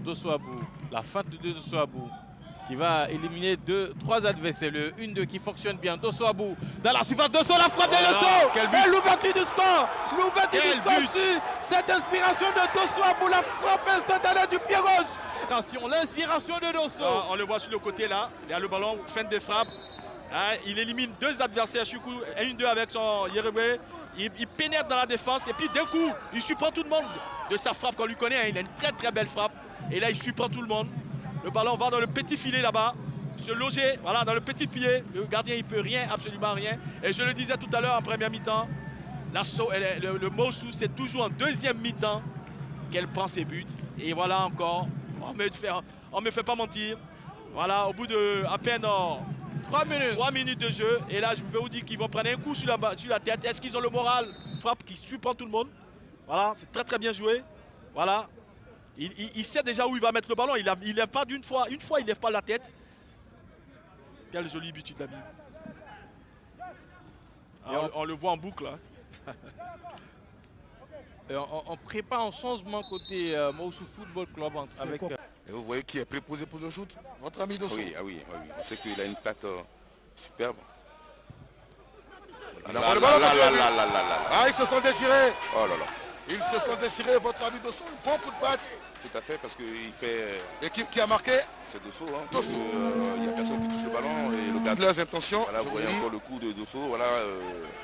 Dosso Abou. La feinte de Dosso Abou qui va éliminer 3 adversaires. Le 1-2 qui fonctionne bien. Dosso Abou dans la surface. Dosso, la frappe de Dosso. Et l'ouverture du score. L'ouverture du score sur cette inspiration de Dosso Abou. La frappe instantanée du pied gauche. Attention, l'inspiration de Dosso. On le voit sur le côté là. Il y a le ballon, feinte de frappe. Il élimine 2 adversaires. Choukou, 1-2 avec son Yerebé. Il pénètre dans la défense. Et puis d'un coup, il surprend tout le monde de sa frappe qu'on lui connaît. Hein. Il a une très très belle frappe. Et là, il surprend tout le monde. Le ballon va dans le petit filet là-bas, se loger, voilà, dans le petit pied. Le gardien, il ne peut rien, absolument rien. Et je le disais tout à l'heure en première mi-temps, le Mossou, c'est toujours en deuxième mi-temps qu'elle prend ses buts. Et voilà encore, on ne me fait pas mentir. Voilà, au bout de à peine 3 minutes de jeu. Et là, je peux vous dire qu'ils vont prendre un coup sur la tête. Est-ce qu'ils ont le moral? Frappe qui surprend tout le monde. Voilà, c'est très très bien joué. Voilà. Il sait déjà où il va mettre le ballon. Il lève pas d'une fois. Une fois, il lève pas la tête. Quel joli but il a mis. On le voit en boucle. Hein. On prépare un changement côté Mossou Football Club avec. Et vous voyez qui est préposé pour le shoot? Votre ami Dosso. Oui, oui. On sait qu'il a une patte superbe. Ah, ils se sont déchirés. Oh là là. Ils se sont déchirés, votre ami Dosso. Un bon coup de patte. Tout à fait, parce qu'il fait... L'équipe qui a marqué? C'est Dosso. Hein, Dosso. Il n'y a personne qui touche le ballon. Et le gardien... Leurs intentions. Voilà, vous voyez encore le coup de Dosso. Voilà,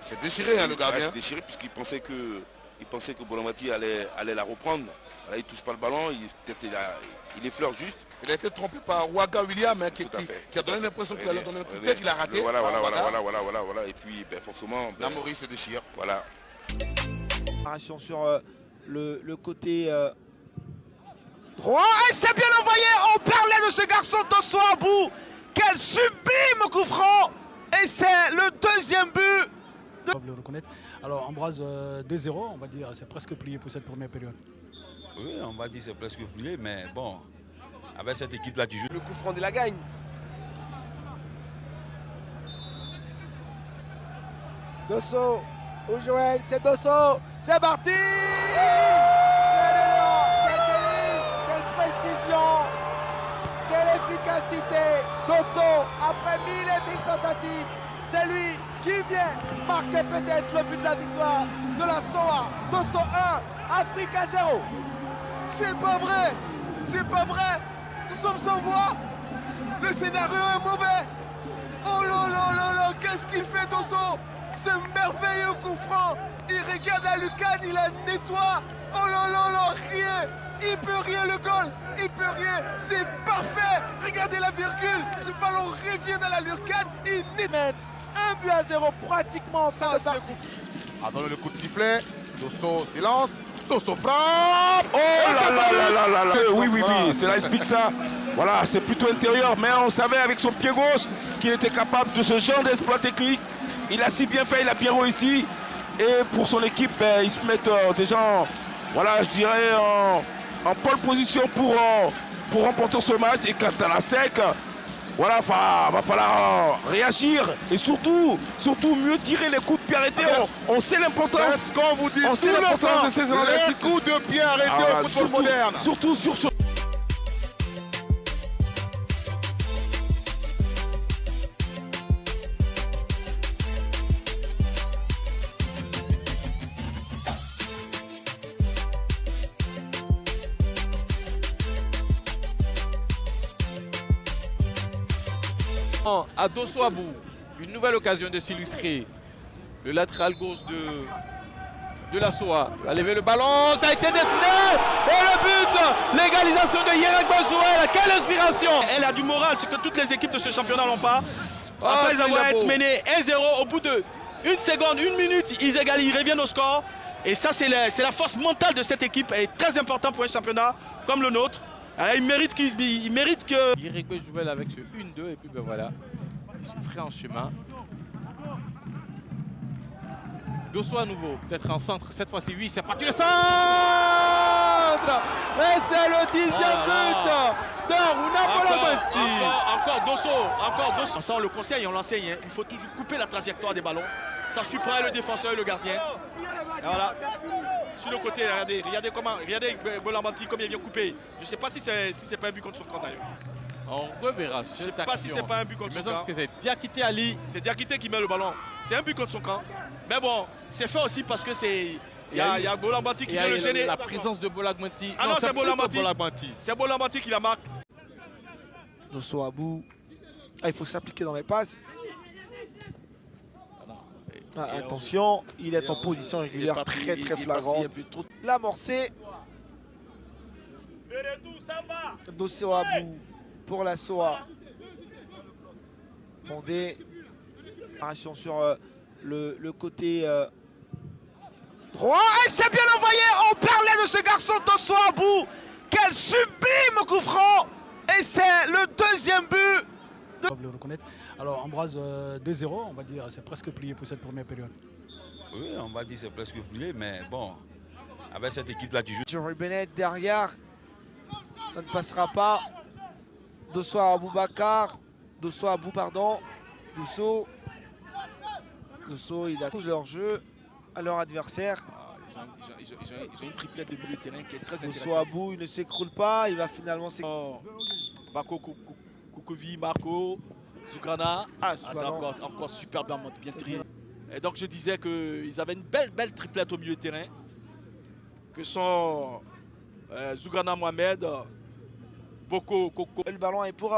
c'est déchiré, hein, le gardien. C'est déchiré, puisqu'il pensait que Bolamati allait la reprendre. Voilà, il ne touche pas le ballon. Il effleure juste. Il a été trompé par Ouaga William, hein, qui a donné l'impression qu'il allait donner un coup de tête. Il a raté. Voilà. Et puis, forcément... La Maurice se déchire. Voilà. Sur le côté droit, et c'est bien envoyé. On parlait de ce garçon Dosso Abou. Quel sublime coup franc. Et c'est le deuxième but. On va le reconnaître. Alors Ambroise, 2-0, on va dire c'est presque plié pour cette première période. Oui, on va dire c'est presque plié, mais bon, avec cette équipe-là, tu joues. Le coup franc de la gagne. Dosso, ou Joël, c'est Dosso. C'est parti. C'est dedans. Quel délice, quelle précision, quelle efficacité. Dosso, après 1000 et 1000 tentatives, c'est lui qui vient marquer peut-être le but de la victoire de la SOA. Dosso 1, Africa 0. C'est pas vrai. C'est pas vrai. Nous sommes sans voix. Le scénario est mauvais. Oh là là là là, qu'est-ce qu'il fait Dosso? Ce merveilleux coup franc. Il regarde la lucarne, il la nettoie. Oh là là là, rien. Il peut rien le goal. Il peut rien. C'est parfait. Regardez la virgule. Ce ballon revient dans la lucarne. Il nettoie. 1-0 pratiquement en fin de partie. Attendez le coup de sifflet. Dosso s'élance. Dosso frappe. Oh là. Oui, cela explique ça. Voilà, c'est plutôt intérieur, mais on savait avec son pied gauche qu'il était capable de ce genre d'exploit technique. Il a si bien fait, il a bien réussi. Et pour son équipe, ils se mettent déjà, voilà, je dirais, en pole position pour remporter ce match. Et quand à la sec, voilà, va falloir réagir et surtout mieux tirer les coups de pied arrêtés. On sait l'importance. C'est ce qu'on vous dit. On sait l'importance de ces les coups de pied arrêtés au football moderne. Surtout sur ce. À Dosso Abou, une nouvelle occasion de s'illustrer. Le latéral gauche de la SOA a levé le ballon, ça a été détourné. Et le but, l'égalisation de Yerebé Joël. Quelle inspiration! Elle a du moral, ce que toutes les équipes de ce championnat n'ont pas. Après avoir été mené 1-0, au bout de 1 seconde, 1 minute, ils égalent, ils reviennent au score. Et ça, c'est la force mentale de cette équipe. Elle est très importante pour un championnat comme le nôtre. Alors, il mérite que... Yerebé Joël avec ce 1-2 et puis ben voilà, il se ferait en chemin. Dosso à nouveau, peut-être en centre, cette fois-ci, oui, c'est parti le centre. Et c'est le 10e but. Encore Dosso. Ça, on le conseille, on l'enseigne. Hein. Il faut toujours couper la trajectoire des ballons. Ça surprend le défenseur et le gardien. Et voilà. Sur le côté, regardez Bolamati comme il vient couper. Je ne sais pas si c'est pas un but contre son camp d'ailleurs. On reverra cette action. Je ne sais pas si c'est pas un but contre son camp. Parce que c'est Diakité Ali. C'est Diakité qui met le ballon. C'est un but contre son camp. Mais bon, c'est fait aussi parce que c'est... Il y a Bolamati qui vient le gêner. La présence de Bolamati. Ah non, c'est Bolamati. C'est Bolamati qui la marque. Dosso Abou. Ah, il faut s'appliquer dans les passes. Ah, attention, il est en position régulière très flagrante. L'amorcer. Dosso Abou pour la SOA. Bondé. Action sur le côté droit. Et c'est bien envoyé. On parlait de ce garçon Dosso Abou. Quel sublime coup franc. Et c'est le deuxième but. On va le reconnaître. Alors Ambroise 2-0, on va dire, c'est presque plié pour cette première période. Oui, on va dire c'est presque plié, mais bon, avec cette équipe-là, tu joues. Jerry Bennett derrière, ça ne passera pas. Dosso Aboubakar, Dosso Abou, pardon. Dosso, il a tous leur jeu à leur adversaire. Ils ont une triplette de milieu de terrain qui est très intéressante. Dosso Abou, il ne s'écroule pas, il va finalement s'écrouler. Bako Koukovi, Marco, Zugrana. Encore super bien tiré. Et donc je disais qu'ils avaient une belle triplette au milieu de terrain. Que sont Zugrana Mohamed, Boko Koko. Le ballon est pour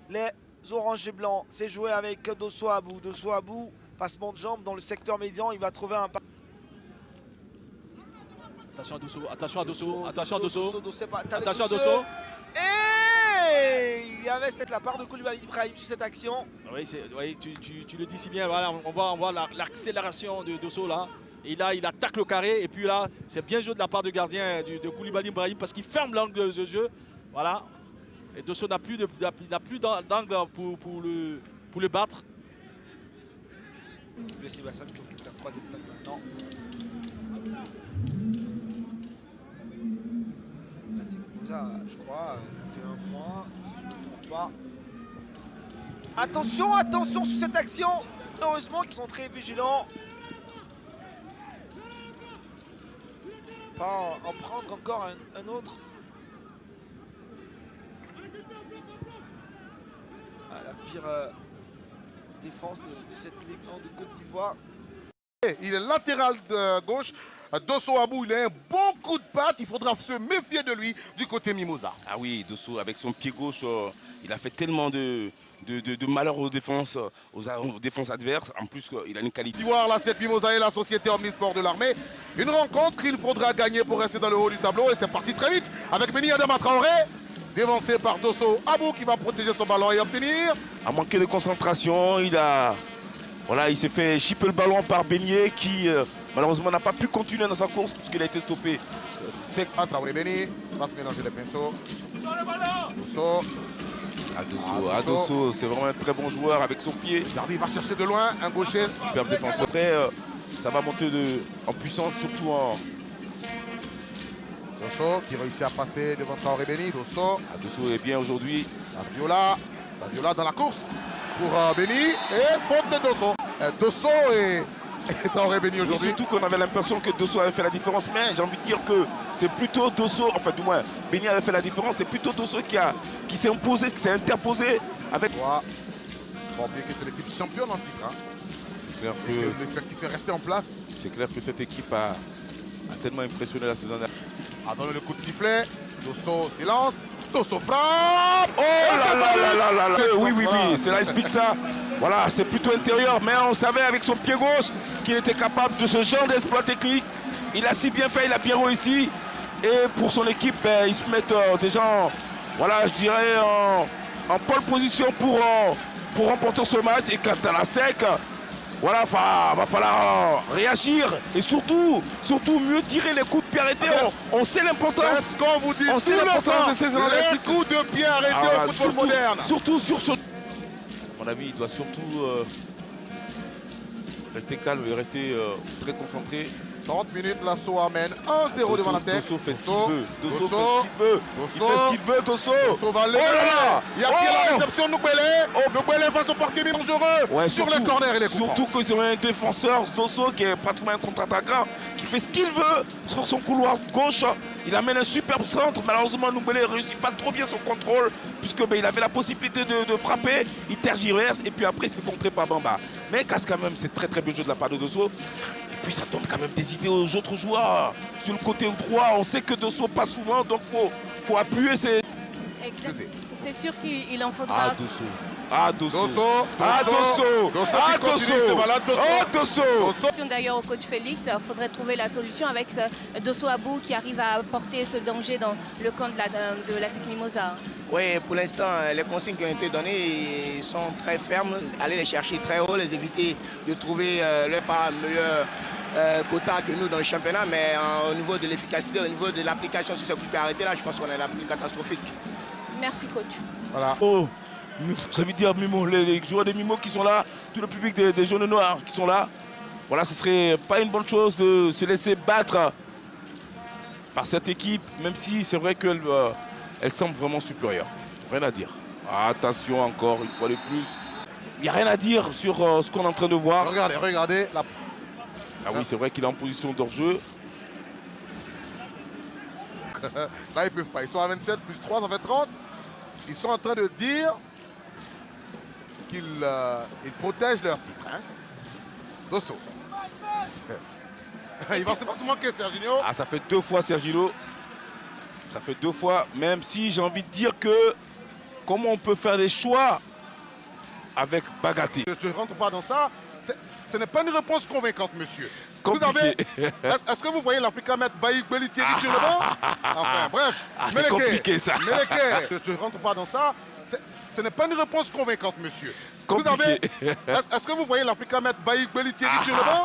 les oranges et blancs. C'est joué avec Dosso Abou. Dosso Abou, passement de jambes dans le secteur médian. Il va trouver un... Attention à Dosso. Attention à Dosso. Et il y avait la part de Koulibaly Ibrahim sur cette action. Oui, tu le dis si bien. Voilà, on voit l'accélération de Dosso là. Et là, il attaque le carré. Et puis là, c'est bien joué de la part de gardien de Koulibaly Ibrahim parce qu'il ferme l'angle de jeu. Voilà. Et Dosso n'a plus d'angle pour le battre. Luis Bassan qui occupe la troisième place maintenant. Là, c'est Kouza, je crois, 21 points, si je ne me trompe pas. Attention sur cette action. Heureusement qu'ils sont très vigilants. Pas en prendre encore un autre. Ah, la pire défense de cette Ligue 1 de Côte d'Ivoire. Il est latéral de gauche. Dosso Abou, il a un bon coup de patte. Il faudra se méfier de lui du côté Mimosa. Ah oui, Dosso, avec son pied gauche, il a fait tellement de malheur aux défenses adverses. En plus, il a une qualité. Ivoire, la 7 Mimosa et la société Omnisport de l'armée. Une rencontre qu'il faudra gagner pour rester dans le haut du tableau. Et c'est parti très vite avec Béni Adama Traoré. Dévancé par Dosso Abou qui va protéger son ballon et obtenir. A manqué de concentration, il s'est fait chipper le ballon par Beignet qui malheureusement n'a pas pu continuer dans sa course puisqu'il a été stoppé. Traoré Béni va se mélanger les pinceaux. Dosso. Dosso, c'est vraiment un très bon joueur avec son pied. Jardy va chercher de loin un gaucher. Super défenseur. Après, ça va monter en puissance, surtout en... Dosso qui réussit à passer devant Traoré Béni. Dosso est bien aujourd'hui. Saviola dans la course pour Béni et faute de Dosso. Dosso et Traoré Béni aujourd'hui. Surtout qu'on avait l'impression que Dosso avait fait la différence, mais j'ai envie de dire que c'est plutôt Dosso, enfin du moins Béni avait fait la différence, c'est plutôt Dosso qui s'est imposé, qui s'est interposé avec... On va oublier que c'est l'équipe championne en titre. C'est clair que l'effectif est resté en place. C'est clair que cette équipe a tellement impressionné la saison dernière. A donné le coup de sifflet, Dosso silence, Dosso frappe. Oh là. Oui, cela explique ça. Voilà, c'est plutôt intérieur, mais on savait avec son pied gauche qu'il était capable de ce genre d'exploit technique. Il a si bien fait, il a bien réussi. Et pour son équipe, ils se mettent déjà je dirais en pole position pour remporter ce match. Et quand à la sec, voilà, va falloir réagir et surtout mieux tirer les coups de pied arrêtés. On sait l'importance. C'est ce qu'on vous dit. On sait l'importance de ces les coups de pied arrêtés au football moderne. Surtout sur ce. À mon avis, il doit surtout rester calme et rester très concentré. 30 minutes, l'assaut amène 1-0 devant la scène. Dosso fait ce qu'il veut. Dosso fait ce qu'il veut. Il fait ce qu'il veut, Dosso. Dosso va aller. Il y a qui la réception de Noubélé. Noubélé face au portier dangereux. Sur les corners, il est coupant. Surtout qu'ils ont un défenseur, Dosso, qui est pratiquement un contre-attaquant, qui fait ce qu'il veut sur son couloir gauche. Il amène un superbe centre. Malheureusement, Noubélé ne réussit pas trop bien son contrôle, puisque il avait la possibilité de frapper. Il tergiverse et puis après, il se fait contrer par Bamba. Mais il casse quand même, c'est très bien jeu de la part de Dosso. Et puis ça donne quand même des idées aux autres joueurs. Sur le côté droit, on sait que Dosso passe souvent, donc faut appuyer ses... C'est sûr qu'il en faudra. Dosso. D'ailleurs au coach Félix, il faudrait trouver la solution avec ce Dosso Abou qui arrive à porter ce danger dans le camp de la SEC Mimosa. Oui, pour l'instant, les consignes qui ont été données sont très fermes. Aller les chercher très haut, les éviter de trouver leur meilleur quota que nous dans le championnat, mais au niveau de l'efficacité, au niveau de l'application sur ce coup de pied arrêté, là, je pense qu'on est la plus catastrophique. Merci coach. Voilà. Oh, ça veut dire Mimo, les joueurs des Mimo qui sont là, tout le public des jaunes noirs qui sont là. Voilà, ce serait pas une bonne chose de se laisser battre par cette équipe, même si c'est vrai qu'elle elle semble vraiment supérieure. Rien à dire. Attention encore, une fois de plus. Il n'y a rien à dire sur ce qu'on est en train de voir. Regardez. Ah oui, c'est vrai qu'il est en position d'hors-jeu. Là, ils peuvent pas. Ils sont à 27 plus 3, ça fait 30. Ils sont en train de dire qu'ils protègent leur titre. Hein? Dosso. Il va se manquer, Serginho. Ah, ça fait 2 fois, Serginho. Ça fait 2 fois, même si j'ai envie de dire que comment on peut faire des choix avec Bagaté. Je ne rentre pas dans ça. Ce n'est pas une réponse convaincante, monsieur. Est-ce que vous voyez l'Africain mettre Baïk Belitieri sur le banc? Enfin, bref. C'est compliqué, ça. Je ne rentre pas dans ça. Ce n'est pas une réponse convaincante, monsieur. Est-ce que vous voyez l'Africain mettre Baïk Belitieri sur le banc?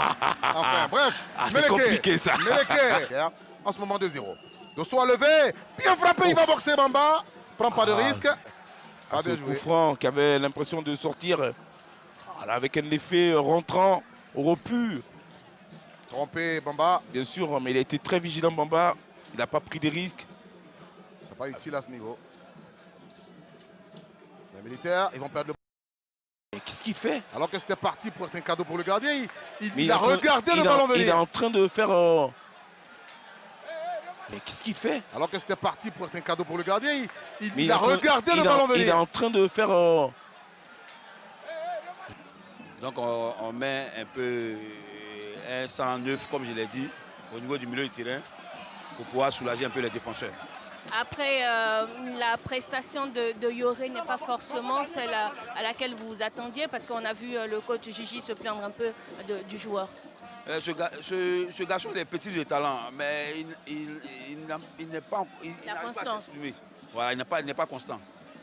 Enfin, bref. C'est compliqué, ça. En ce moment, 2-0. Dosso a levé. Bien frappé, il va boxer Bamba. Prend pas de risque. Ce coup franc qui avait l'impression de sortir avec un effet rentrant, aurait pu tromper Bamba. Bien sûr, mais il a été très vigilant, Bamba. Il n'a pas pris des risques. C'est pas utile à ce niveau. Les militaires, ils vont perdre le ballon. Qu'est-ce qu'il fait? Alors que c'était parti pour être un cadeau pour le gardien, il a regardé le ballon venir. Il est en train de faire... Mais qu'est-ce qu'il fait? Alors que c'était parti pour être un cadeau pour le gardien, il a regardé le ballon venir. Il est en train de faire... Donc on met un peu un 109, comme je l'ai dit, au niveau du milieu du terrain, pour pouvoir soulager un peu les défenseurs. Après, la prestation de Yoré n'est pas forcément celle à laquelle vous vous attendiez, parce qu'on a vu le coach Gigi se plaindre un peu du joueur. Ce garçon est petit de talent, mais il n'est pas... La constance. Voilà, il n'est pas constant.